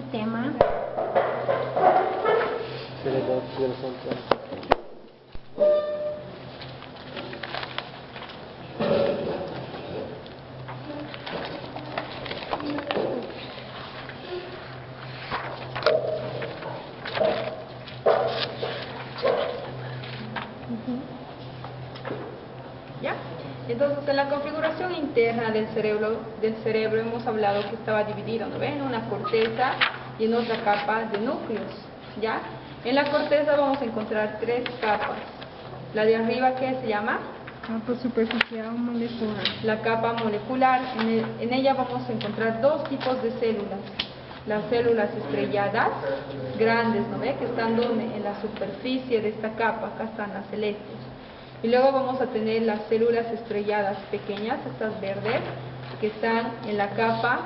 sistema cerebral central. ¿Ya? Entonces, en la configuración interna del cerebro hemos hablado que estaba dividido, ¿no ven? En una corteza y en otra capa de núcleos, ¿ya? En la corteza vamos a encontrar tres capas. La de arriba, ¿qué se llama? capa superficial molecular. La capa molecular. En ella vamos a encontrar dos tipos de células. Las células estrelladas, grandes, ¿no ve? Que están donde? En la superficie de esta capa, acá están las celestes. Y luego vamos a tener las células estrelladas pequeñas, estas verdes, que están en la capa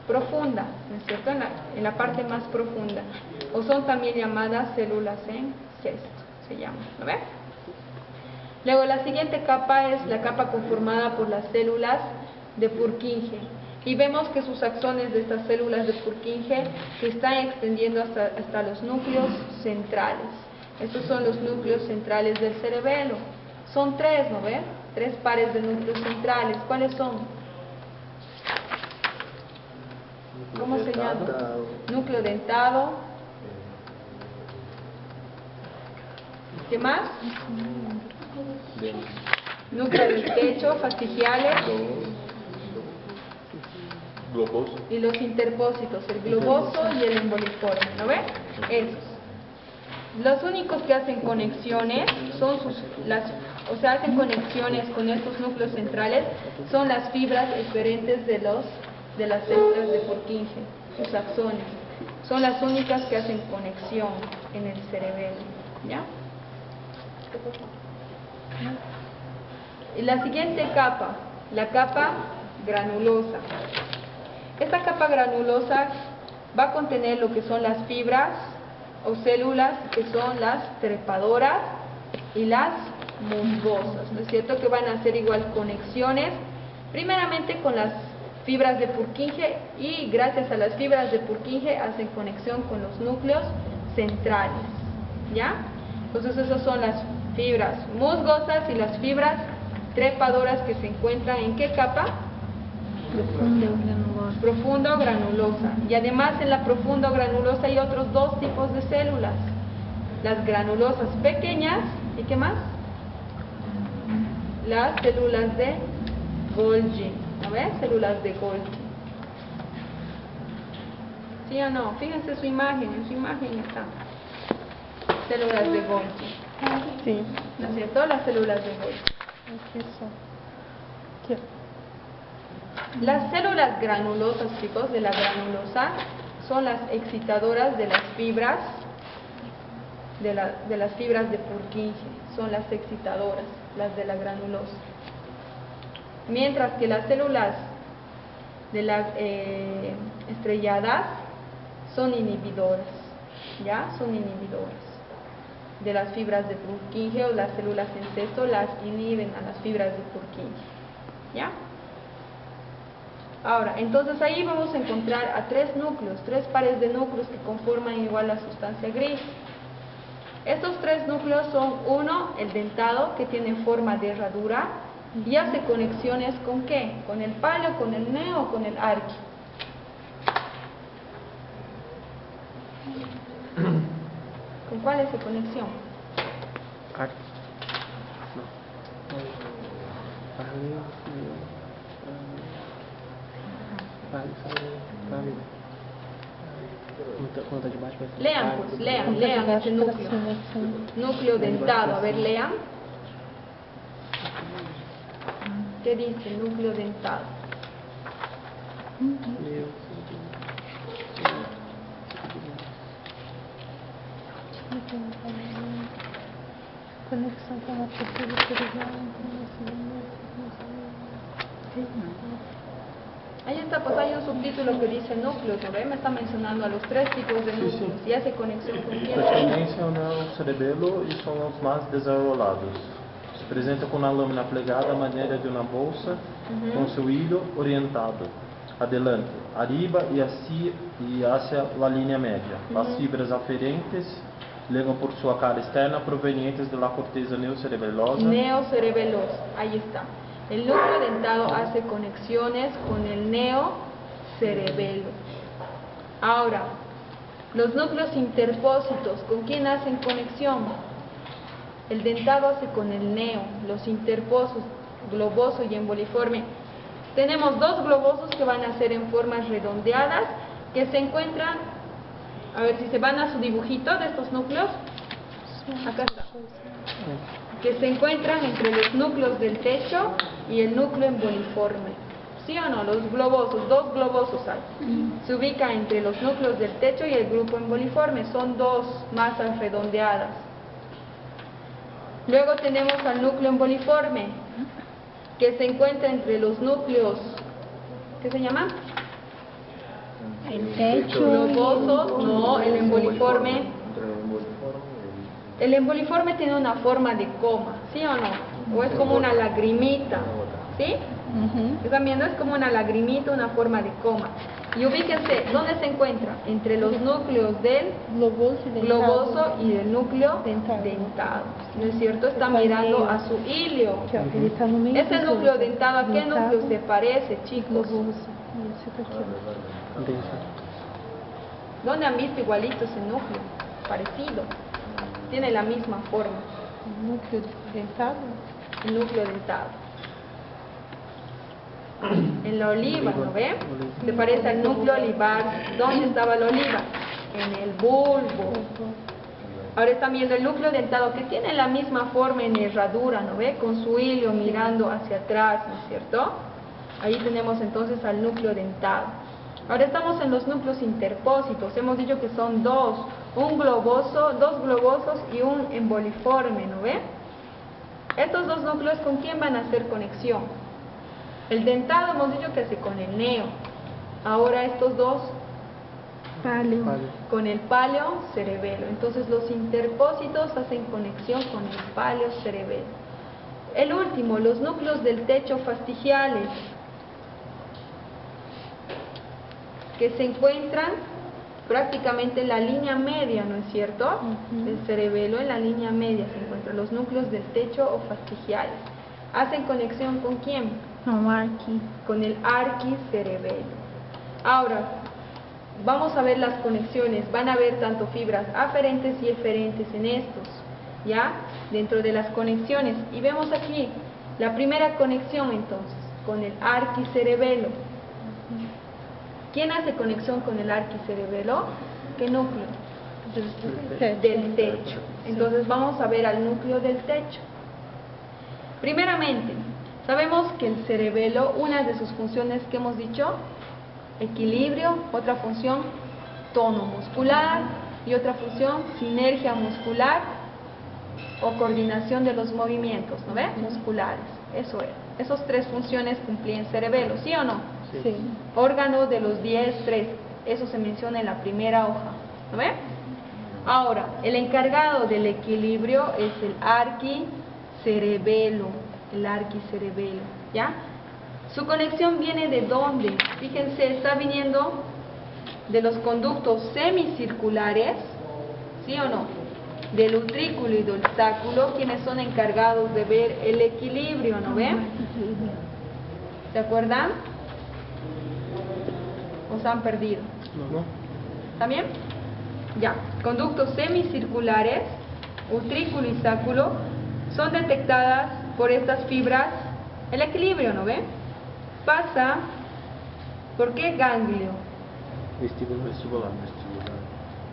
profunda, ¿no es cierto? En la parte más profunda. O son también llamadas células en cesto, se llaman, ¿no ve? Luego la siguiente capa es la capa conformada por las células de Purkinje. Y vemos que sus axones de estas células de Purkinje se están extendiendo hasta los núcleos centrales. Estos son los núcleos centrales del cerebelo. Son tres, ¿no ven? Tres pares de núcleos centrales. ¿Cuáles son? ¿Cómo se llama? Núcleo dentado. ¿Qué más? Núcleo del techo, fastigiales. Globoso. Y los interpósitos, el globoso y el emboliforme, ¿no ven? Esos. Los únicos que hacen conexiones son hacen conexiones con estos núcleos centrales son las fibras eferentes de las células de Purkinje, sus axones. Son las únicas que hacen conexión en el cerebelo, ¿ya? Y la siguiente capa, la capa granulosa. Esta capa granulosa va a contener lo que son las fibras o células que son las trepadoras y las musgosas, ¿no es cierto? Que van a hacer igual conexiones, primeramente con las fibras de Purkinje, y gracias a las fibras de Purkinje hacen conexión con los núcleos centrales, ¿ya? Entonces esas son las fibras musgosas y las fibras trepadoras que se encuentran ¿en qué capa? Profundo granulosa. Y además en la profundo granulosa hay otros dos tipos de células. Las granulosas pequeñas, ¿y qué más? Las células de Golgi, ¿no ves? Células de Golgi. ¿Sí o no? Fíjense su imagen, en su imagen está. Células de Golgi. Sí. ¿No es cierto? Las células de Golgi. Las células granulosas, chicos, de la granulosa, son las excitadoras de las fibras, de las fibras de Purkinje, son las excitadoras, las de la granulosa. Mientras que las células de las estrelladas son inhibidoras, ¿ya? Son inhibidoras de las fibras de Purkinje, o las células en cesto las inhiben a las fibras de Purkinje, ¿ya? Ahora, entonces ahí vamos a encontrar a tres núcleos, tres pares de núcleos que conforman igual la sustancia gris. Estos tres núcleos son: uno, el dentado, que tiene forma de herradura y hace conexiones ¿con qué? Con el palio, con el neo o con el arqui. ¿Con cuál es su conexión? Arqui. Lean, pues, lean ese núcleo. Núcleo dentado, a ver, lean. ¿Qué dice núcleo dentado? Conexión con la superficial. Ahí está, pues hay un subtítulo que dice núcleos, ¿no ve? Me está mencionando a los tres tipos de núcleos. Y hace conexión con quién. Pertencem ao cerebelo e são os mais desarrolados. Se apresenta com uma lâmina plegada à maneira de uma bolsa, com seu hilo orientado. Adelante, arriba y hacia la línea media. Las fibras aferentes llegan por su cara externa provenientes de la corteza neocerebelosa. Neocerebelosa, ahí está. El núcleo dentado hace conexiones con el neocerebelo. Ahora, los núcleos interpósitos, ¿con quién hacen conexión? El dentado hace con el neo, los interposos, globoso y emboliforme. Tenemos dos globosos que van a ser en formas redondeadas, que se encuentran, a ver si se van a su dibujito de estos núcleos, acá está, que se encuentran entre los núcleos del techo y el núcleo emboliforme. ¿Sí o no? Los globosos, dos globosos hay. Se ubica entre los núcleos del techo y el grupo emboliforme, son dos masas redondeadas. Luego tenemos al núcleo emboliforme, que se encuentra entre los núcleos, ¿qué se llama? El techo. Globosos, no, el emboliforme. Entre el emboliforme y El emboliforme tiene una forma de coma, ¿sí o no? O es como una lagrimita, ¿sí? ¿Están viendo? Es como una lagrimita, una forma de coma. Y ubíquense, ¿dónde se encuentra? Entre los núcleos del globoso y del núcleo dentado. ¿No es cierto? Está mirando a su ilio. Ese núcleo dentado, ¿a qué núcleo se parece, chicos? ¿Dónde han visto igualito ese núcleo? Parecido. Tiene la misma forma. El núcleo dentado. El núcleo dentado. En la oliva, ¿no ve? Se parece al núcleo olivar. ¿Dónde estaba la oliva? En el bulbo. Ahora están viendo el núcleo dentado, que tiene la misma forma en herradura, ¿no ve? Con su hilo mirando hacia atrás, ¿no es cierto? Ahí tenemos entonces al núcleo dentado. Ahora estamos en los núcleos interpósitos. Hemos dicho que son dos globosos y un emboliforme, ¿no ve? Estos dos núcleos, ¿con quién van a hacer conexión? El dentado hemos dicho que hace con el neo. Ahora estos dos Paleo. con el paleo cerebelo. Entonces los interpósitos hacen conexión con el paleo cerebelo. El último, los núcleos del techo fastigiales, que se encuentran prácticamente en la línea media, ¿no es cierto? Del cerebelo, en la línea media se encuentran los núcleos del techo o fastigiales. ¿Hacen conexión con quién? No, aquí. Con el arquicerebelo. Ahora, vamos a ver las conexiones. Van a haber tanto fibras aferentes y eferentes en estos, ¿ya? Dentro de las conexiones. Y vemos aquí la primera conexión entonces, con el arquicerebelo. ¿Quién hace conexión con el arquicerebelo? ¿Qué núcleo? Del techo. Entonces vamos a ver al núcleo del techo. Primeramente, sabemos que el cerebelo, una de sus funciones que hemos dicho, equilibrio, otra función, tono muscular y otra función, sinergia muscular o coordinación de los movimientos, ¿no ve? Musculares, eso es. Esas tres funciones cumplía el cerebelo, ¿sí o no? Sí. Órgano de los 10, 3, eso se menciona en la primera hoja, ¿no ve? Ahora, el encargado del equilibrio es el arquicerebelo, ¿ya? Su conexión viene de dónde? Fíjense, está viniendo de los conductos semicirculares, ¿sí o no? Del utrículo y del ostáculo, quienes son encargados de ver el equilibrio, ¿no ven? ¿Se acuerdan? ¿O se han perdido? No. ¿Está bien? Ya, conductos semicirculares, utrículo y sáculo, son detectadas por estas fibras el equilibrio, ¿no ven? Pasa, ¿por qué ganglio? Vestibular.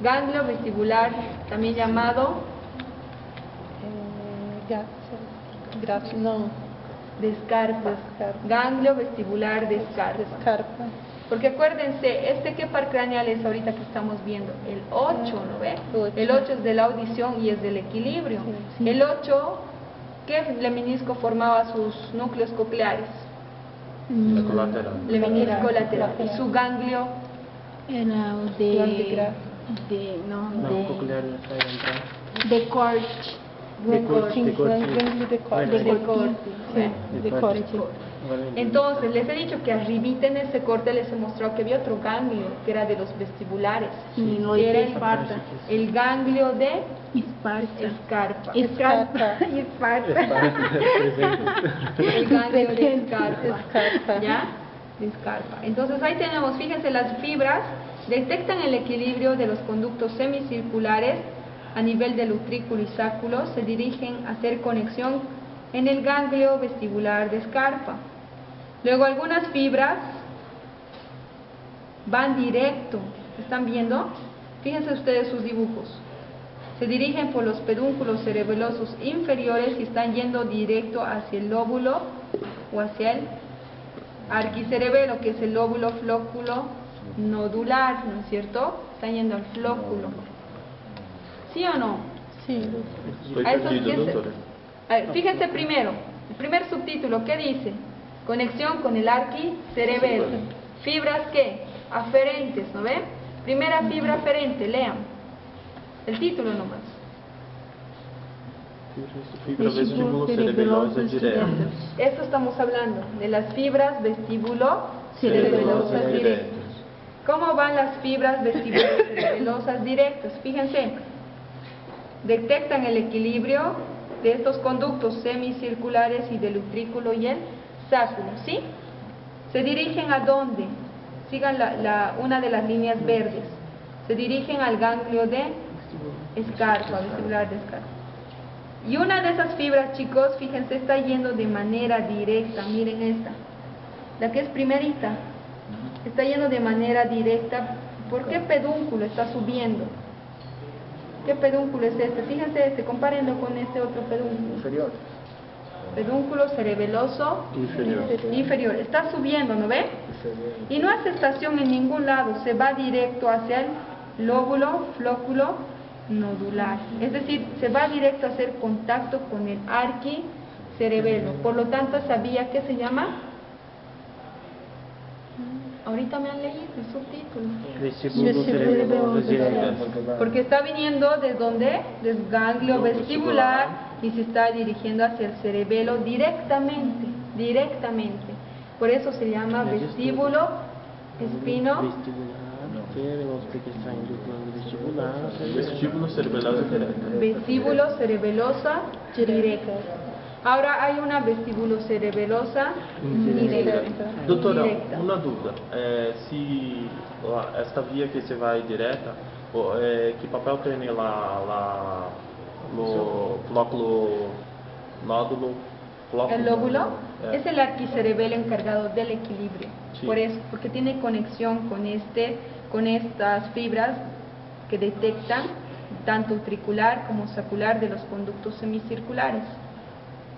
Ganglio vestibular, también llamado No, descarpa. Ganglio vestibular descarpa. descarpa. Porque acuérdense, ¿qué par craneal es ahorita que estamos viendo? El 8, ¿no ve? El 8 es de la audición y es del equilibrio. Sí. El 8, ¿qué lemnisco formaba sus núcleos cocleares? Colateral. Lemnisco lateral. ¿Y su ganglio? Era Plantigrafo. de Não, coclear já sai entrar. de Corch. Ganglio de corte. De corte. Sí, de corte. Entonces, les he dicho que arribita en ese corte les he mostrado que había otro ganglio, que era de los vestibulares, Sí, no, que era Esparta. el ganglio de Esparta. Escarpa. Escarpa. El ganglio de Escarpa. Escarpa. ¿Ya? De Escarpa. Entonces ahí tenemos, fíjense, las fibras detectan el equilibrio de los conductos semicirculares a nivel del utrículo y sáculo, se dirigen a hacer conexión en el ganglio vestibular de Escarpa. Luego algunas fibras van directo, ¿están viendo? Fíjense ustedes sus dibujos. Se dirigen por los pedúnculos cerebelosos inferiores y están yendo directo hacia el lóbulo o hacia el arquicerebelo, que es el lóbulo flóculo nodular, ¿no es cierto? Están yendo al flóculo. ¿Sí o no? Sí. Estoy A eso perdido, sí se- doctora. A ver, fíjense primero, el primer subtítulo, ¿qué dice? Conexión con el arquicerebelo. Fibras ¿qué? Aferentes, ¿no ven? Primera fibra aferente, lean. El título nomás. Fibra vestíbulo cerebelosa direta. Esto estamos hablando de las fibras vestibulo-cerebelosas directas. ¿Cómo van las fibras vestibulo-cerebelosas directas? Fíjense, detectan el equilibrio de estos conductos semicirculares y del utrículo y el sáculo, ¿sí? ¿Se dirigen a dónde? Sigan una de las líneas verdes. Se dirigen al ganglio de Escarpa, vestibular de Escarpa. Y una de esas fibras, chicos, fíjense, está yendo de manera directa. Miren esta, la que es primerita, está yendo de manera directa. ¿Por qué pedúnculo está subiendo? ¿Qué pedúnculo es este? Fíjense este, compárenlo con este otro pedúnculo. Inferior. Pedúnculo cerebeloso inferior. Está subiendo, ¿no ve? Y no hace estación en ningún lado, se va directo hacia el lóbulo flóculo nodular. Es decir, se va directo a hacer contacto con el arquicerebelo. Por lo tanto, esa vía, ¿qué se llama? Ahorita me han leído el subtítulo. Vestíbulo cerebelosa direta. Porque está viniendo ¿de dónde? Del ganglio vestibular y se está dirigiendo hacia el cerebelo directamente. Por eso se llama vestíbulo espino. Vestíbulo cerebelosa direta. Vestíbulo cerebelosa directa. Ahora hay una vestíbulo cerebelosa indirecta. Doutora, Directa. uma dúvida. Se esta via que você vai direta, que papel tem lá no flóculo nódulo? El lóbulo É. es el arquicerebelo encargado del equilibrio. Sí. Por eso, porque tiene conexión con estas fibras que detectan tanto utricular como sacular de los conductos semicirculares.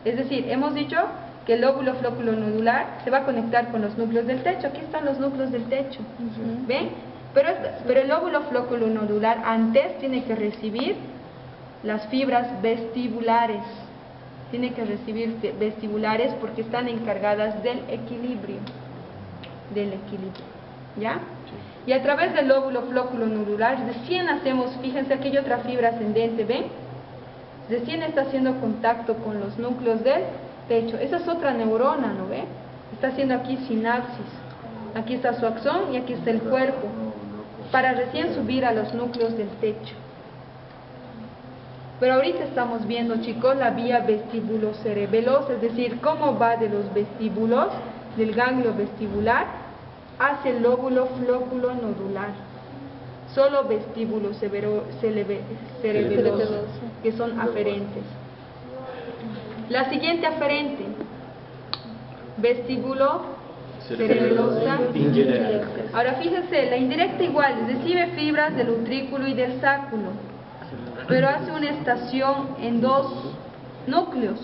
Es decir, hemos dicho que el lóbulo flóculo nodular se va a conectar con los núcleos del techo. Aquí están los núcleos del techo. ¿Ven? Pero el lóbulo flóculo nodular antes tiene que recibir las fibras vestibulares. Tiene que recibir vestibulares porque están encargadas del equilibrio. ¿Ya? Y a través del lóbulo flóculo nodular recién hacemos, fíjense, aquí hay otra fibra ascendente, ¿ven? Recién está haciendo contacto con los núcleos del techo. Esa es otra neurona, ¿no ve? Está haciendo aquí sinapsis. Aquí está su axón y aquí está el cuerpo. Para recién subir a los núcleos del techo. Pero ahorita estamos viendo, chicos, la vía vestibulocerebelosa, es decir, cómo va de los vestíbulos, del ganglio vestibular, hacia el lóbulo flóculo nodular. Solo vestíbulos cerebelosos, que son aferentes. La siguiente aferente, vestíbulo cerebelosa indirecta. Ahora fíjense, la indirecta igual, recibe fibras del utrículo y del sáculo, pero hace una estación en dos núcleos.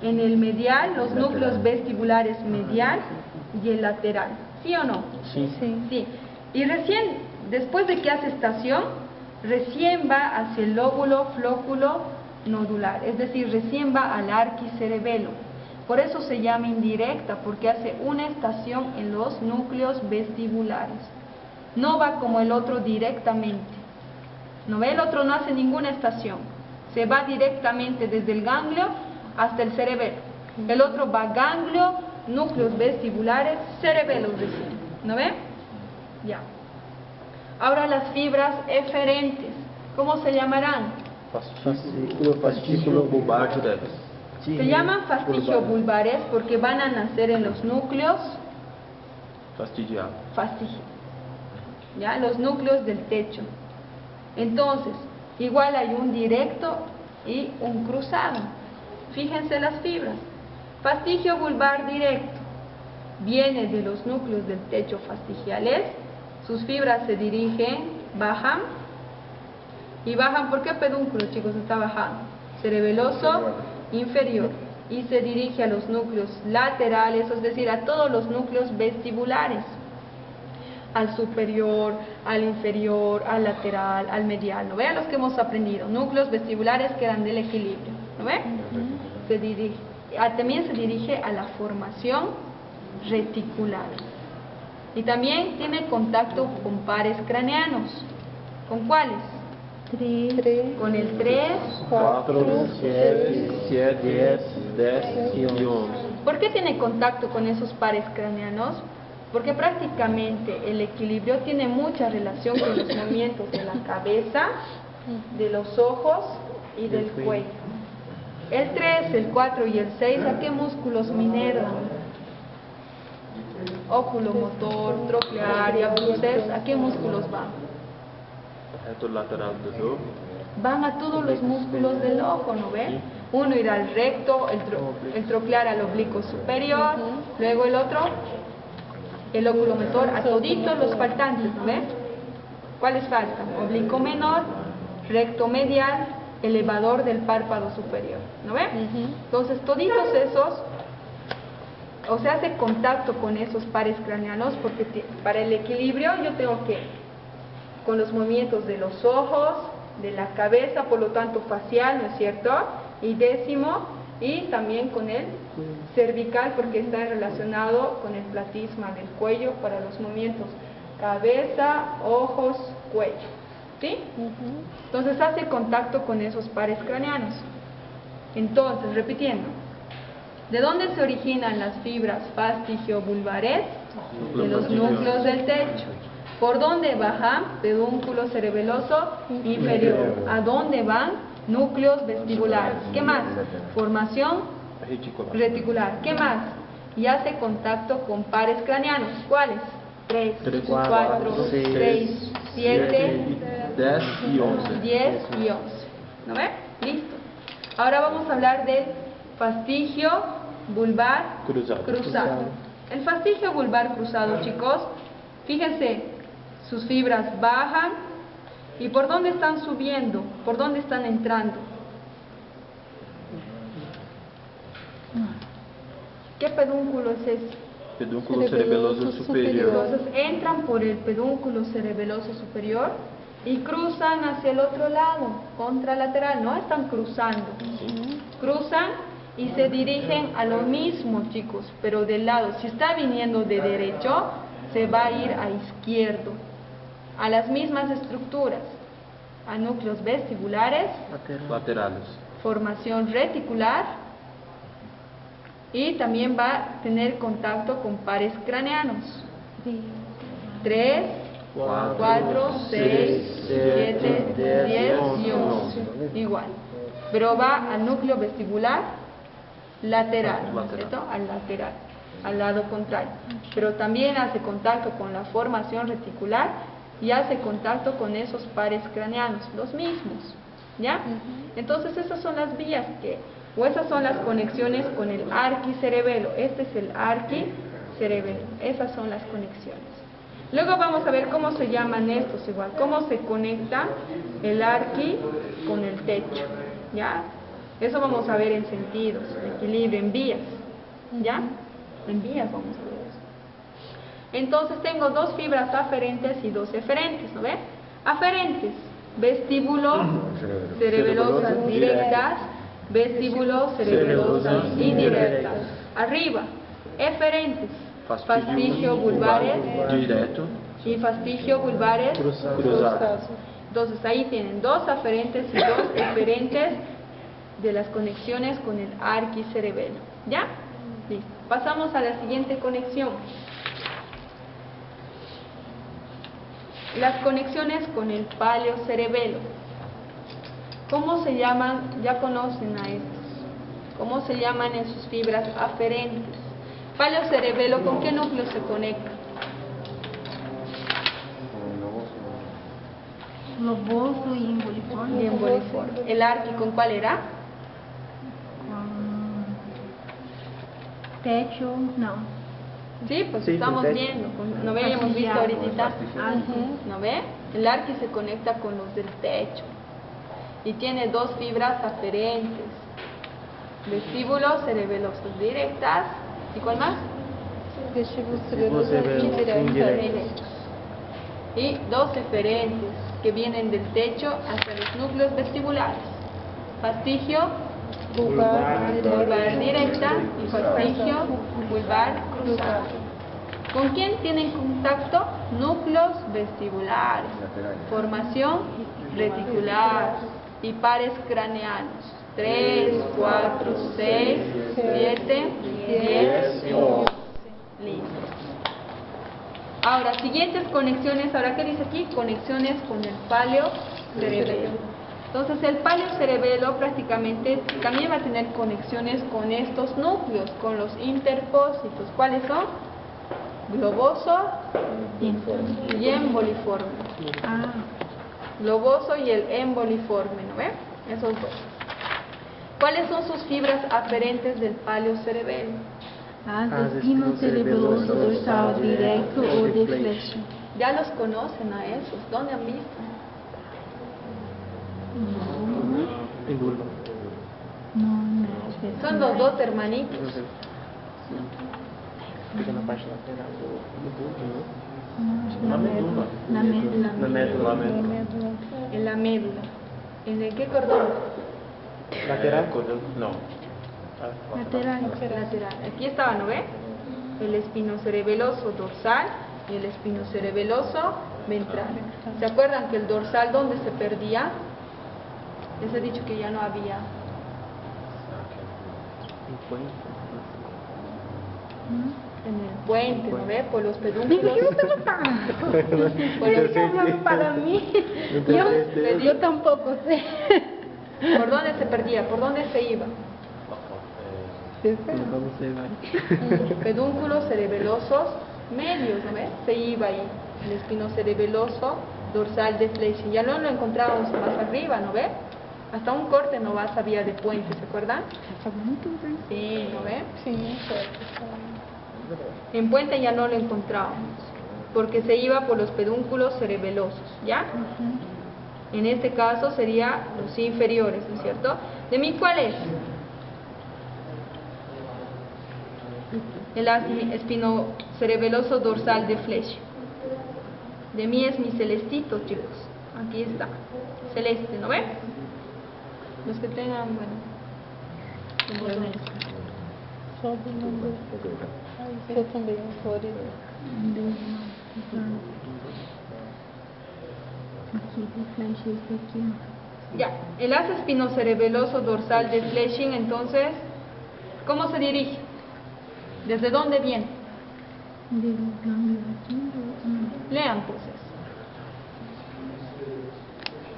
En el medial, los núcleos vestibulares medial y el lateral. ¿Sí o no? Sí. Sí. Y recién, después de que hace estación, recién va hacia el lóbulo flóculo nodular, es decir, recién va al arquicerebelo. Por eso se llama indirecta, porque hace una estación en los núcleos vestibulares. No va como el otro directamente. ¿No ve? El otro no hace ninguna estación. Se va directamente desde el ganglio hasta el cerebelo. El otro va ganglio, núcleos vestibulares, cerebelos recién. ¿No ven? Ya. Ahora las fibras eferentes. ¿Cómo se llamarán? Fascículo bulbar direto. Se llaman fastigiobulbares porque van a nacer en los núcleos Fastidiado. ¿Ya? Los núcleos del techo. Entonces, igual hay un directo y un cruzado. Fíjense las fibras. Fastigio bulbar directo viene de los núcleos del techo fastigiales. Sus fibras se dirigen, bajan. Y bajan, ¿por qué pedúnculo, chicos? Está bajando. Cerebeloso inferior. Y se dirige a los núcleos laterales, es decir, a todos los núcleos vestibulares. Al superior, al inferior, al lateral, al medial. ¿No ven los que hemos aprendido? Núcleos vestibulares que dan del equilibrio. ¿No ven? Se dirige. También se dirige a la formación reticular. Y también tiene contacto con pares craneanos. ¿Con cuáles? 3, Con el 3. 4, 7, 10 y 11. ¿Por qué tiene contacto con esos pares craneanos? Porque prácticamente el equilibrio tiene mucha relación con los movimientos de la cabeza, de los ojos y del cuello. El 3, el 4 y el 6, ¿a qué músculos minervan? Oculomotor, troclear y abducens, ¿a qué músculos van? Reto lateral do ojo. Van a todos los músculos del ojo, ¿no ven? Uno irá al recto, el troclear al oblicuo superior, luego el otro, el oculomotor, a toditos los faltantes, ¿no ven? ¿Cuáles faltan? Oblicuo menor, recto medial, elevador del párpado superior, ¿no ven? Entonces, toditos esos, o sea, hace contacto con esos pares craneanos, porque para el equilibrio yo tengo que, con los movimientos de los ojos, de la cabeza, por lo tanto facial, ¿no es cierto? Y décimo, y también con el cervical, porque está relacionado con el platisma del cuello para los movimientos cabeza, ojos, cuello. ¿Sí? Entonces hace contacto con esos pares craneanos. Entonces, repitiendo, ¿de dónde se originan las fibras fastigiobulbares? De los núcleos del techo. ¿Por dónde bajan? Pedúnculo cerebeloso inferior. ¿A dónde van? Núcleos vestibulares. ¿Qué más? Formación reticular. ¿Qué más? Y hace contacto con pares craneanos. ¿Cuáles? 3, 4, 6, 7, 10 y 11. 10 y 11. ¿No ven? Listo. Ahora vamos a hablar del fastigio bulbar cruzado. El fastigio bulbar cruzado, chicos, fíjense, sus fibras bajan. ¿Y por dónde están subiendo? ¿Por dónde están entrando? ¿Qué pedúnculo es ese? Pedúnculo cerebeloso superior. Entonces entran por el pedúnculo cerebeloso superior y cruzan hacia el otro lado, contralateral, no están cruzando. Cruzan y se dirigen a lo mismo, chicos, pero del lado. Si está viniendo de derecho, se va a ir a izquierdo, a las mismas estructuras, a núcleos vestibulares, Laterales. formación reticular, y también va a tener contacto con pares craneanos. 3, 4, 6, 7, 10 y 11. Igual. Pero va al núcleo vestibular lateral, ¿no es cierto? Al lateral, al lado contrario. Pero también hace contacto con la formación reticular y hace contacto con esos pares craneanos, los mismos. ¿Ya? Entonces esas son las vías o esas son las conexiones con el arquicerebelo. Este es el arquicerebelo. Esas son las conexiones. Luego vamos a ver cómo se llaman estos igual, cómo se conecta el arqui con el techo. ¿Ya? Eso vamos a ver en sentidos, equilibrio, en vías. ¿Ya? En vías vamos a ver eso. Entonces tengo dos fibras aferentes y dos eferentes, ¿no ven? Aferentes, vestíbulo, cerebelosas directas, vestíbulo, cerebelosas indirectas. Arriba, eferentes, fastigio bulbares Direto. y fastigio bulbares Cruzado. Entonces ahí tienen dos aferentes y dos eferentes de las conexiones con el arquicerebelo. ¿Ya? Listo. Pasamos a la siguiente conexión. Las conexiones con el paleocerebelo. ¿Cómo se llaman? Ya conocen a estos. ¿Cómo se llaman en sus fibras aferentes? Paleocerebelo, ¿con qué núcleo se conecta? Loboso y emboliforme. Y emboliforme. ¿El arqui con cuál era? Con techo, no. Sí, pues Sí, estamos con techo. viendo. ¿No ve? Hemos visto ahorita. Ujú. ¿No ve? El arqui se conecta con los del techo. Y tiene dos fibras aferentes. Vestíbulos cerebelosos directas. ¿Y cuál más? Vestíbulos indirectos. Y dos eferentes que vienen del techo hasta los núcleos vestibulares. Fastigio vulvar directa y fastigio vulvar cruzado. ¿Con quién tienen contacto? Núcleos vestibulares. Formación reticular y pares craneanos. 3, 4, 6, 7, 10, 11. Listo. Ahora, siguientes conexiones. Ahora, ¿qué dice aquí? Conexiones con el paleocerebelo. Entonces, el paleocerebelo prácticamente también va a tener conexiones con estos núcleos, con los interpósitos. ¿Cuáles son? Globoso y emboliforme. Ah, Globoso y el emboliforme, ¿no ve? Esos dos. ¿Cuáles son sus fibras aferentes del paleocerebelo? as espinocerebeloso dorsal directo o de flecha. Ya los conocen a esos. ¿Dónde han visto? En Bulba. No, no. Son los dos hermanitos. Fica na parte lateral do bulbo, Na médula. Na médula. Na médula mesmo. En la médula. ¿En el qué cordón? Lateral? No. Lateral. Lateral. Aquí estaba, ¿no ve? El espinocerebeloso dorsal y el espinocerebeloso ventral. ¿Se acuerdan que el dorsal dónde se perdía? Les he dicho que ya no había. En el puente, ¿no ve? Por los pedúnculos. Por los- Para mí. Yo tampoco sé. ¿Por dónde se perdía? ¿Por dónde se iba? Vamos a ver. Pedúnculos cerebelosos medios, ¿no ves? Se iba ahí, el espinocerebeloso dorsal de Flesching. Ya no lo encontrábamos más arriba, ¿no ve? Hasta un corte no vas había de puente, ¿se acuerdan? Sí, ¿no ve? Sí. En puente ya no lo encontrábamos, porque se iba por los pedúnculos cerebelosos, ¿ya? En este caso sería los inferiores, ¿no es cierto? ¿De mí cuál es? El espinocerebeloso dorsal de Flesching. De mí es mi celestito, chicos. Aquí está. Celeste, ¿no ven? Los que tengan, bueno. Eu também, florida. Aqui, de flecha, esse aqui, ó. Ya, el haz espinocerebeloso dorsal de Flesching, entonces, ¿cómo se dirige? ¿Desde dónde viene? De los ganglios aqui. Lean, pues eso.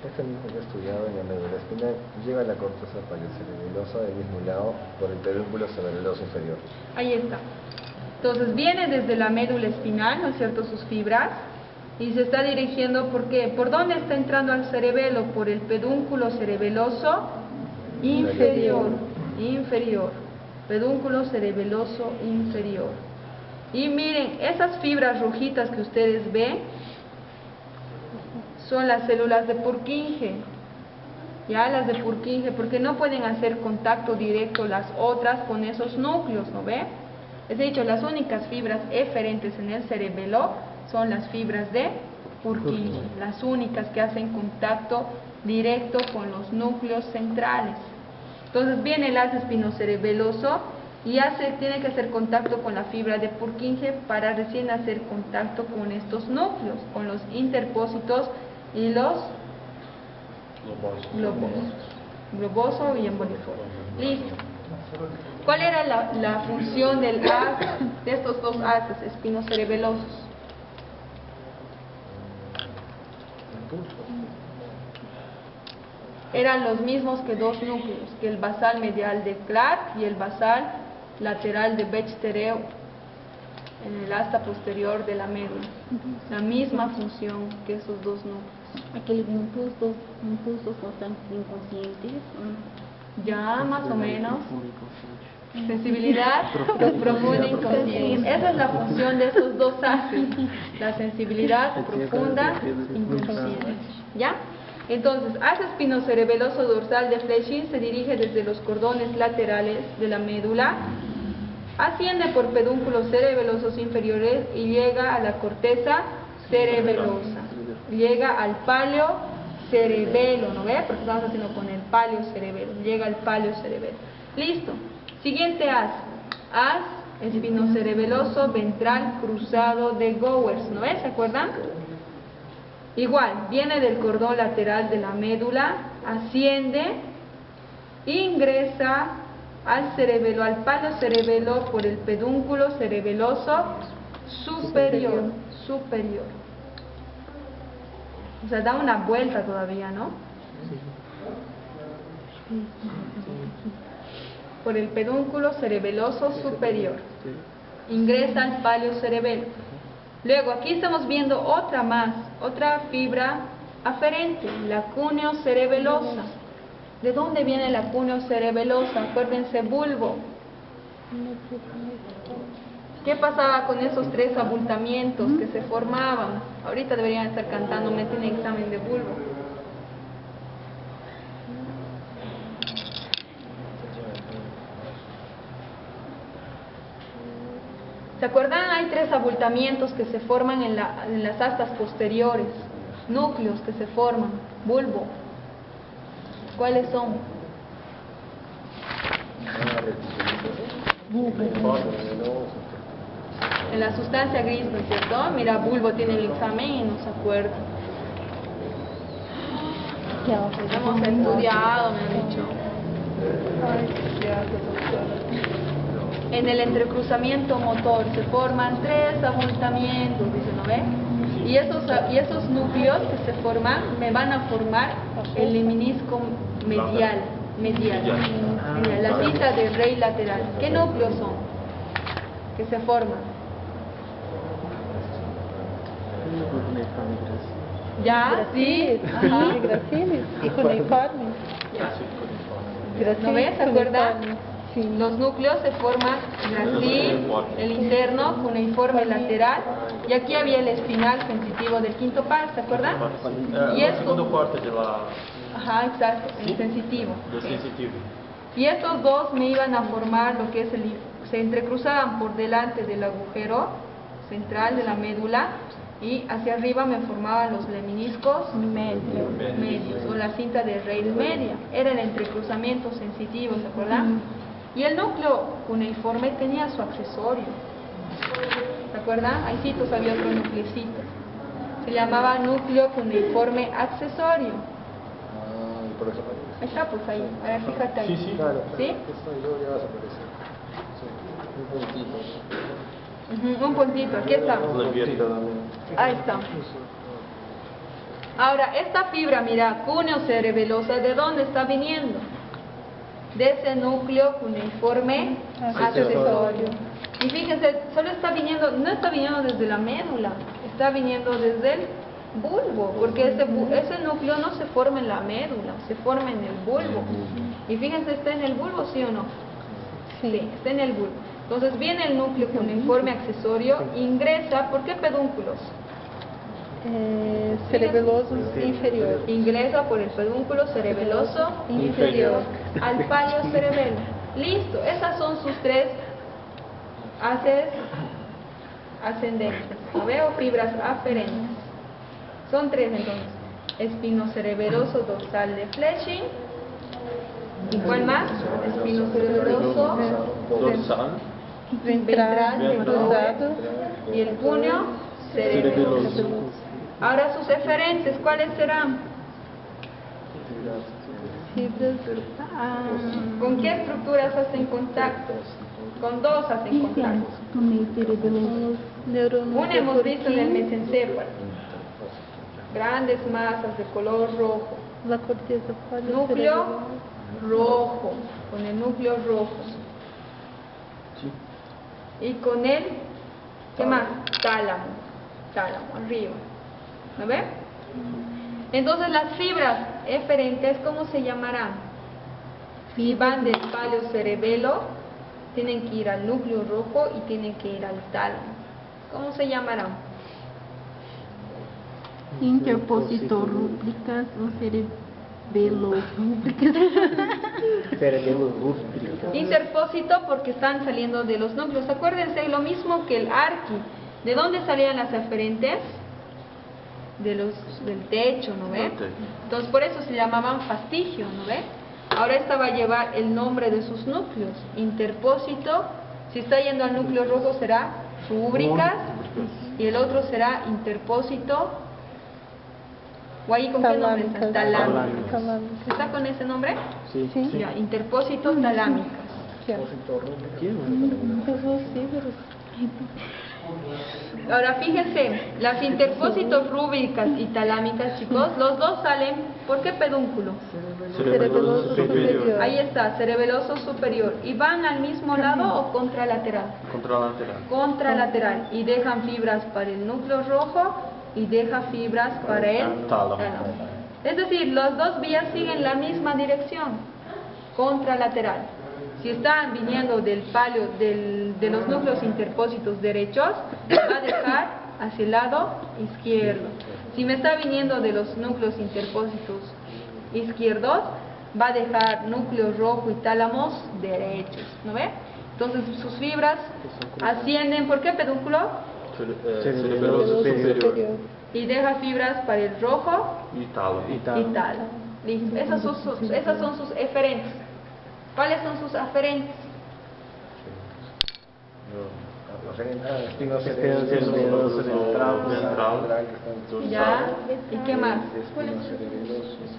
Este mismo que he estudiado en la médula espinal llega a la corteza paleocerebelosa del mismo lado por el pedúnculo cerebeloso inferior. Ahí está. Entonces viene desde la médula espinal, ¿no es cierto?, sus fibras, y se está dirigiendo, ¿por qué? ¿Por dónde está entrando al cerebelo? Por el pedúnculo cerebeloso inferior, pedúnculo cerebeloso inferior. Y miren, esas fibras rojitas que ustedes ven son las células de Purkinje. Ya, las de Purkinje, porque no pueden hacer contacto directo las otras con esos núcleos, ¿no ve? Les he dicho, las únicas fibras eferentes en el cerebelo son las fibras de Purkinje, las únicas que hacen contacto directo con los núcleos centrales. Entonces viene el haz espinocerebeloso y tiene que hacer contacto con la fibra de Purkinje para recién hacer contacto con estos núcleos, con los interpósitos y los globoso y emboliforme. Listo. ¿Cuál era la función del haz, de estos dos haces espinocerebelosos? Eran los mismos que dos núcleos, que el basal medial de Clark y el basal lateral de Bechtereau en el asta posterior de la médula. La misma función que esos dos núcleos. Aqueles impulsos no están inconscientes. Ya, más o menos. Sensibilidad profunda e inconsciente. Esa es la función de estos dos haces. La sensibilidad profunda e inconsciente. ¿Ya? Entonces, haz espinocerebeloso dorsal de Fletching se dirige desde los cordones laterales de la médula, asciende por pedúnculos cerebelosos inferiores y llega a la corteza cerebelosa. Llega al palio cerebelo, ¿no ve? Porque estamos haciendo con el palio cerebelo. Llega al palio cerebelo. Listo. Siguiente haz. Haz espinocerebeloso ventral cruzado de Gowers, ¿no ves? ¿Se acuerdan? Igual, viene del cordón lateral de la médula, asciende, ingresa al cerebelo, al palio cerebelo por el pedúnculo cerebeloso superior. O sea, da una vuelta todavía, ¿no? Por el pedúnculo cerebeloso superior. Ingresa al palio cerebelo. Luego, aquí estamos viendo otra fibra aferente, la cúneo cerebelosa. ¿De dónde viene la cúneo cerebelosa? Acuérdense, bulbo. ¿Qué pasaba con esos tres abultamientos que se formaban? Ahorita deberían estar cantando, me tienen examen de bulbo. ¿Se acuerdan? Hay tres abultamientos que se forman en las astas posteriores, núcleos que se forman, bulbo. ¿Cuáles son? En la sustancia gris, ¿no es cierto? Mira, bulbo tiene el examen y no se acuerda. Hemos estudiado, me han dicho. En el entrecruzamiento motor se forman tres abultamientos, dice, ¿no ve? Y esos núcleos que se forman me van a formar el leminisco medial, la cinta de Rey lateral. ¿Qué núcleos son que se forman? ¿Ya? ¿Sí? Ajá. Gracilis y cuneiforme. ¿No ves? ¿Se acuerdan? Sí. Los núcleos se forman gracil, el interno, cuneiforme lateral, y aquí había el espinal sensitivo del quinto par, ¿se acuerdan? Y el segundo corte de la... Ajá, exacto, el sensitivo. del sensitivo. Y estos dos me iban a formar lo que es se entrecruzaban por delante del agujero central de la médula y hacia arriba me formaban los leminiscos medios o la cinta de Rey media. Era el entrecruzamiento sensitivo, ¿se acuerdan? Y el núcleo cuneiforme tenía su accesorio. ¿Se acuerdan? Ahí sí, había otro nuclecito. Se llamaba núcleo cuneiforme accesorio. Y por eso Ahí está, pues ahí. A ver, fíjate ahí. Sí. claro, ¿Sí? eso ya vas a aparecer. Sí, un puntito. Un puntito, aquí está. Ahí está. Ahora, esta fibra, mira, cúneo cerebelosa, ¿de dónde está viniendo? De ese núcleo cuneiforme accesorio. Y fíjense, solo está viniendo, no está viniendo desde la médula, está viniendo desde el bulbo, porque ese núcleo no se forma en la médula, se forma en el bulbo. Y fíjense, ¿está en el bulbo, sí o no? Sí, está en el bulbo. Entonces viene el núcleo cuneiforme accesorio, ingresa, ¿por qué pedúnculos? Cerebeloso inferior. Ingresa por el pedúnculo cerebeloso inferior al palio cerebelo. Listo, esas son sus tres haces ascendentes, ¿no veo? Fibras aferentes. Son tres entonces. Espinocerebeloso dorsal de Fletching. ¿Y cuál más? Espinocerebeloso Dorsal. ventral de cruzado. y el cúneo cerebeloso. Ahora sus eferentes, ¿cuáles serán? Fibras. ¿Con qué estructuras hacen contacto? Con dos hacen contacto. Con los neuronos. Una hemos visto en el mesencéfalo. Grandes masas de color rojo. La corteza Núcleo rojo. Con el núcleo rojo. Y con el, ¿qué más? Tálamo. Tálamo, arriba. ¿Lo ven? Entonces las fibras eferentes, ¿cómo se llamarán? Si van del palio cerebelo, tienen que ir al núcleo rojo y tienen que ir al tálamo. ¿Cómo se llamarán? Interpósito rúbricas o cerebelo rúbricas. Cerebelo rúbrica. Interpósito porque están saliendo de los núcleos. Acuérdense, lo mismo que el arqui. ¿De dónde salían las eferentes? Del techo, ¿no ve? Entonces por eso se llamaban fastigio, ¿no ve? Ahora esta va a llevar el nombre de sus núcleos. Interpósito, si está yendo al núcleo rojo será rúbricas y el otro será interpósito. ¿O ahí con qué nombre está? Talámicas. ¿Está con ese nombre? Sí. Ya, interpósito talámicas. Ahora fíjense, las interpósitos rúbricas y talámicas, chicos, los dos salen, ¿por qué pedúnculo? Cerebeloso superior. Ahí está, cerebeloso superior. ¿Y van al mismo lado o contralateral? Contralateral. Contralateral. Y dejan fibras para el núcleo rojo y deja fibras para el tálamo. Es decir, las dos vías siguen la misma dirección, contralateral. Si están viniendo del palio de los núcleos interpósitos derechos, va a dejar hacia el lado izquierdo. Si me está viniendo de los núcleos interpósitos izquierdos, va a dejar núcleo rojo y tálamos derechos, ¿no ve? Entonces sus fibras ascienden, ¿por qué pedúnculo? Cerebeloso superior. Y deja fibras para el rojo Y tálamo. y tálamo. Listo. Esas son sus eferentes. ¿Cuáles son sus aferentes? Espino cerebelo central. ¿Ya? ¿Y qué más?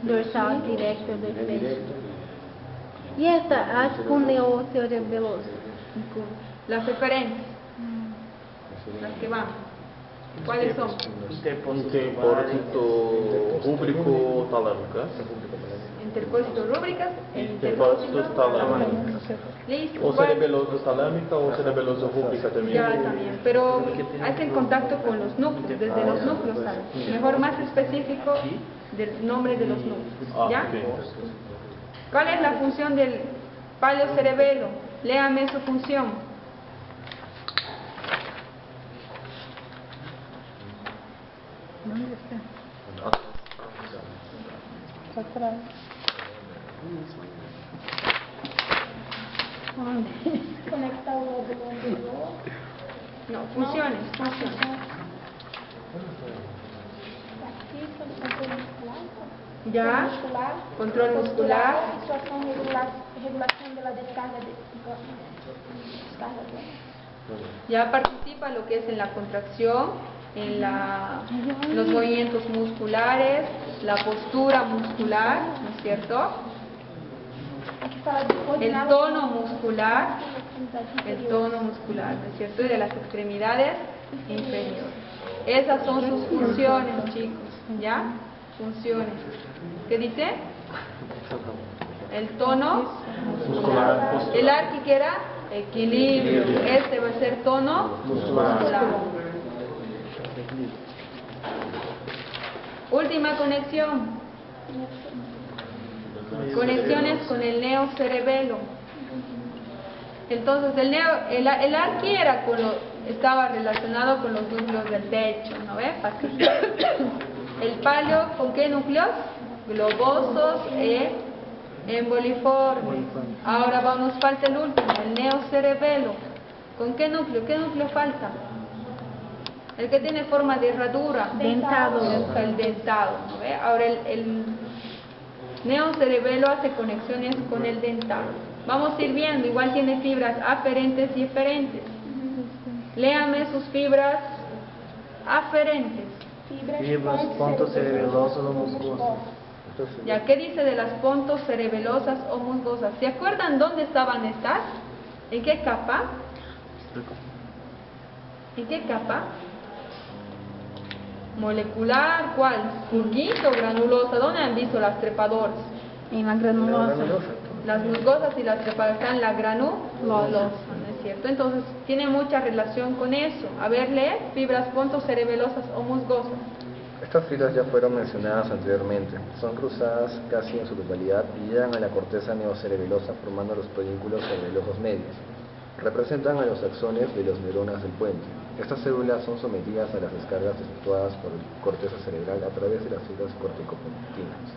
Dorsal directo del pecho. Y esta es con neocerebeloso. Las eferentes. Las que van. ¿Cuáles son? Interpósito rúbrico talámica. Interpósito rúbricas e Interpósito interpósito talámica. Listo. O cerebeloso talámica o cerebeloso rúbrica también. Ya también, pero hacen contacto con los núcleos, desde los núcleos salen. Mejor más específico del nombre de los núcleos. ¿Ya? Ok. ¿Cuál es la función del palio cerebelo? Léame su función. ¿Dónde está? Atrás. ¿Dónde? Conecta o lóbulo anterior. No, funciones. Aqui, controle muscular. ¿Ya? Control muscular. Situação regulação de la descarga descarga. Ya participa lo que es en la contracción, en los movimientos musculares, la postura muscular, ¿no es cierto? Aqui fala de El coordenar tono muscular, inferior. ¿no es cierto? Y de las extremidades inferiores. Esas son sus funciones, chicos, ¿ya? Funciones. ¿Qué dice? El tono muscular. El arqui que era equilibrio. Este va a ser tono muscular. Última conexión. Conexiones con el neocerebelo. Entonces el arqui era estaba relacionado con los núcleos del pecho, ¿no ve? El palio, ¿con qué núcleos? Globosos e emboliformes. Ahora falta el último, el neocerebelo. ¿Con qué núcleo? ¿Qué núcleo falta? El que tiene forma de herradura. Dentado. El dentado, ¿no ve? Ahora el neocerebelo hace conexiones con el dentado. Vamos a ir viendo, igual tiene fibras aferentes y eferentes. Léame sus fibras aferentes. Fibras ponto cerebeloso no musculoso. Ya, ¿qué dice de las pontocerebelosas o musgosas? ¿Se acuerdan dónde estaban estas? ¿En qué capa? ¿En qué capa? Molecular, ¿cuál? ¿Purguita o granulosa? ¿Dónde han visto las trepadoras? En la granulosa. Las musgosas y las trepadoras están en la granulosa, ¿no es cierto? Entonces, tiene mucha relación con eso. A ver, lee, fibras pontocerebelosas o musgosas. Estas fibras ya fueron mencionadas anteriormente. Son cruzadas casi en su totalidad y llegan a la corteza neocerebelosa formando los pedúnculos cerebelosos medios. Representan a los axones de las neuronas del puente. Estas células son sometidas a las descargas efectuadas por la corteza cerebral a través de las fibras corticopuntinas.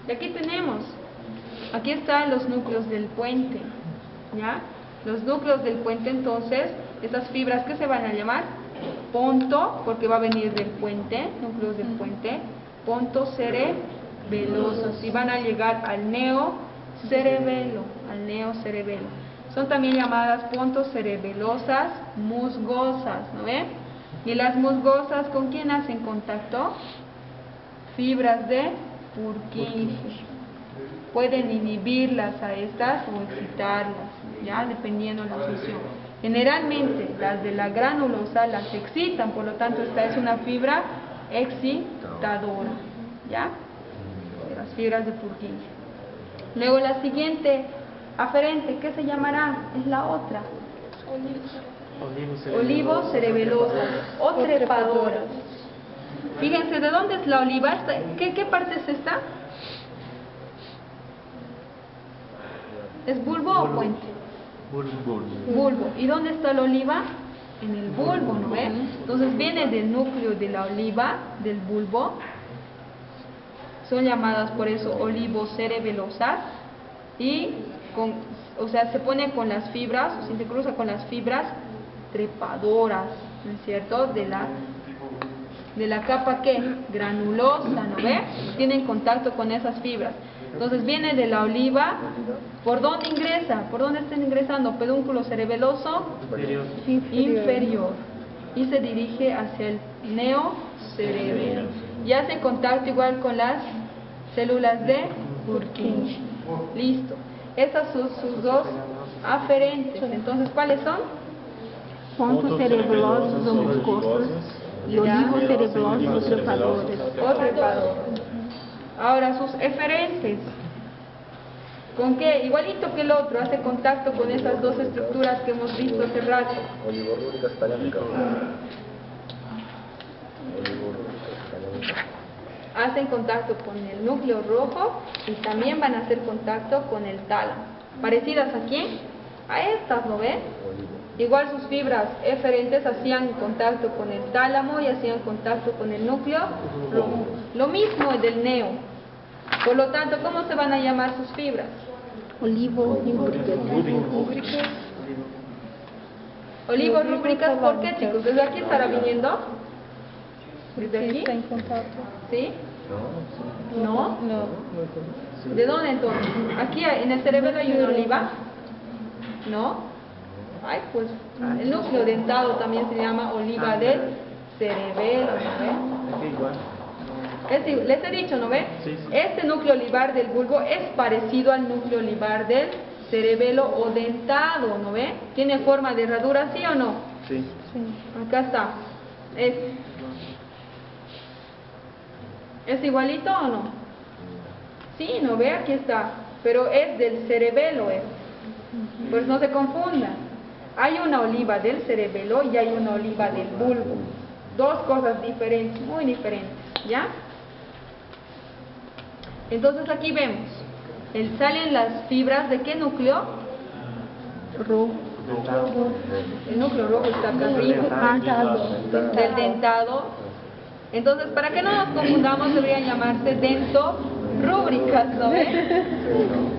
Y aquí tenemos, aquí están los núcleos del puente, ¿ya? Los núcleos del puente, entonces, estas fibras, ¿qué se van a llamar? Ponto, porque va a venir del puente, núcleos del puente, pontocerebelosos, y van a llegar al neocerebelo, Son también llamadas pontocerebelosas musgosas, ¿no ven? Y las musgosas, ¿con quién hacen contacto? Fibras de Purkinje. Pueden inhibirlas a estas o excitarlas, ya dependiendo de la función. Generalmente las de la granulosa las excitan, por lo tanto esta es una fibra excitadora, ¿ya? Las fibras de Purkinje. Luego la siguiente aferente, ¿qué se llamará? Es la otra. Olivocerebelosas o trepadoras. Fíjense, ¿de dónde es la oliva? ¿Qué parte es esta? ¿Es bulbo o puente? Bulbo. ¿Y dónde está la oliva? En el bulbo, ¿no ven? Entonces viene del núcleo de la oliva, del bulbo. Son llamadas por eso olivocerebelosas. Y se pone con las fibras, o se intercruza con las fibras trepadoras, ¿no es cierto? De la capa ¿qué? Granulosa, ¿no ve? Tienen contacto con esas fibras. Entonces viene de la oliva. ¿Por dónde ingresa? ¿Por dónde están ingresando? Pedúnculo cerebeloso inferior. Y se dirige hacia el neocerebelo. Y hace contacto igual con las células de Purkinje. Listo. Estas son sus dos aferentes. Entonces, ¿cuáles son? Pontocerebelosas o musgosas y olivocerebelosas o trepadores. O trepadores. Ahora, sus eferentes. ¿Con qué? Igualito que el otro, hace contacto con esas dos estructuras que hemos visto hace rato. Olivorúbricas talámicas. Hacen contacto con el núcleo rojo y también van a hacer contacto con el tálamo. ¿Parecidas a quién? A estas, ¿no ven? Igual sus fibras eferentes hacían contacto con el tálamo y hacían contacto con el núcleo rojo. Lo mismo del neo. Por lo tanto, ¿cómo se van a llamar sus fibras? Olivorúbricas, ¿por qué, chicos? ¿Desde aquí estará viniendo? ¿Desde aquí? Está en contacto. ¿Sí? ¿No? ¿De dónde entonces? ¿Aquí en el cerebelo hay una oliva? ¿No? Ay, pues el núcleo dentado también se llama oliva del cerebelo, ¿no ven? Les he dicho, ¿no ven? Este núcleo olivar del bulbo es parecido al núcleo olivar del cerebelo o dentado, ¿no ven? ¿Tiene forma de herradura, sí o no? Sí. Acá está. ¿Es igualito o no? Sí, ¿no ve? Aquí está. Pero es del cerebelo, pues no se confundan. Hay una oliva del cerebelo y hay una oliva del bulbo. Dos cosas diferentes, muy diferentes, ¿ya? Entonces aquí vemos, salen las fibras de qué núcleo? Rojo. El núcleo rojo está acá arriba, del dentado. Entonces, para que no nos confundamos, deberían llamarse dentorúbricas, ¿no ven?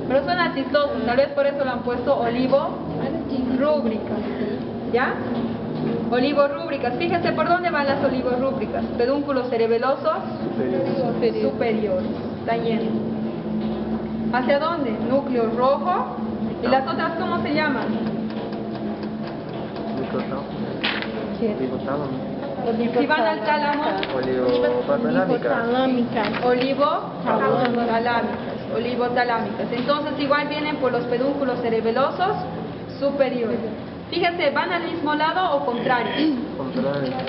Pero suena chistoso, tal vez por eso lo han puesto olivorúbricas, ¿ya? Olivorúbricas, fíjense por dónde van las olivorúbricas. Pedúnculos cerebelosos superiores, está lleno. ¿Hacia dónde? Núcleo rojo. ¿Y las otras cómo se llaman? Si van al tálamo, olivotalámicas. Entonces igual vienen por los pedúnculos cerebelosos superiores. Fíjense, ¿van al mismo lado o contrarios?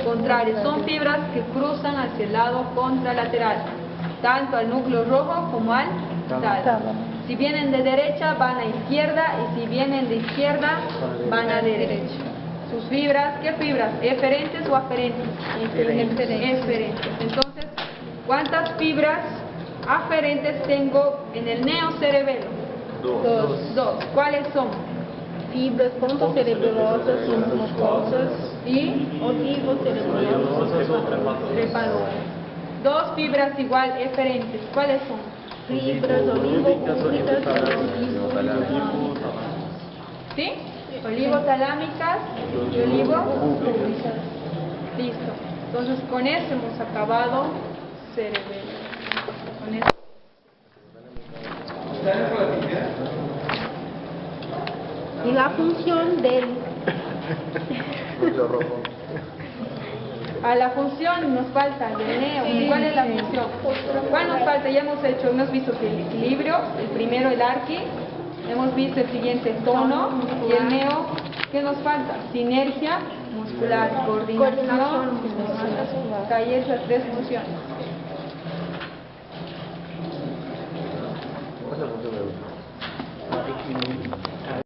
Contrarios. Son fibras que cruzan hacia el lado contralateral, tanto al núcleo rojo como al tálamo. Si vienen de derecha, van a izquierda, y si vienen de izquierda, van a derecha. Sus fibras, ¿qué fibras? ¿Eferentes o aferentes? Eferentes. Entonces, ¿cuántas fibras aferentes tengo en el neocerebelo? Dos. ¿Cuáles son? Fibras pontocerebelosas, mucosas Y olivocerebelosas, trepadoras. Dos fibras igual eferentes. ¿Cuáles son? fibras olivopúblicas ¿Sí? Olivotalámicas y olivopúblicas. Listo. Entonces con eso hemos acabado cerebelo. Con eso. y la función del Núcleo rojo. A la función nos falta el neo. ¿Cuál es la función? ¿Cuál nos falta? Ya hemos visto que el equilibrio, el primero el arqui, hemos visto el siguiente tono y el neo. ¿Qué nos falta? Sinergia muscular, coordinación muscular. Hay esas tres funciones.